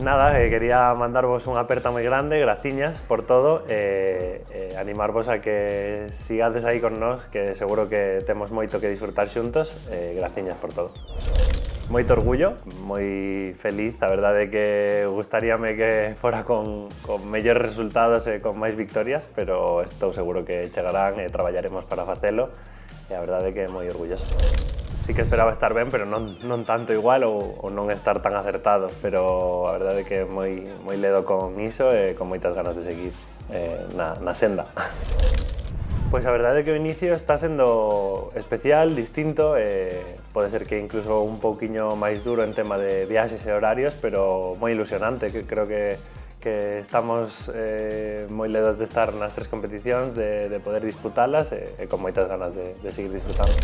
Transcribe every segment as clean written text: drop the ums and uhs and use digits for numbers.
Nada, quería mandarvos unha aperta moi grande, graciñas por todo, animarvos a que sigades aí con nós, que seguro que temos moito que disfrutar xuntos, graciñas por todo. Moito orgullo, moi feliz, a verdade é que gustaríame que fora con mellores resultados e con máis victorias, pero estou seguro que chegarán e traballaremos para facelo, e a verdade é que é moi orgulloso. Sí que esperaba estar ben, pero non tanto igual ou non estar tan acertado, pero a verdade é que moi ledo con iso e con moitas ganas de seguir na senda. Pois a verdade é que o inicio está sendo especial, distinto, pode ser que incluso un pouquiño máis duro en tema de viaxes e horarios, pero moi ilusionante, que creo que estamos moi ledos de estar nas tres competicións, de poder disputalas e con moitas ganas de seguir disfrutando.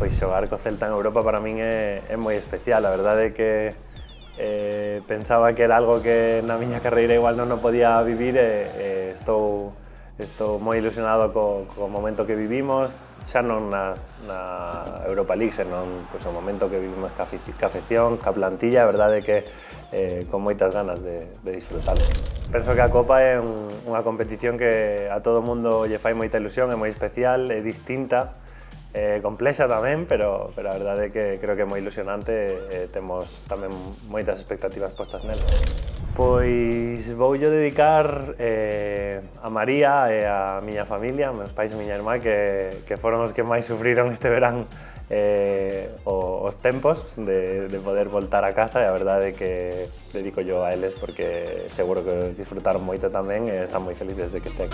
Pois xogar co Celta en Europa para min é moi especial, a verdade é que pensaba que era algo que na miña carreira igual non o podía vivir e estou moi ilusionado co momento que vivimos, xa non na Europa League, senón o momento que vivimos ca afección, ca plantilla, a verdade é que con moitas ganas de disfrutar. Penso que a Copa é unha competición que a todo mundo lle fai moita ilusión, é moi especial, é distinta, complexa tamén, pero a verdade é que creo que é moi ilusionante e temos tamén moitas expectativas postas nela. Pois voulle dedicar a María e a miña familia, meus pais e miña irmá, que foron os que máis sufriron este verán os tempos de poder voltar a casa, e a verdade é que dedico yo a eles porque seguro que disfrutaron moito tamén e están moi felices de que estén.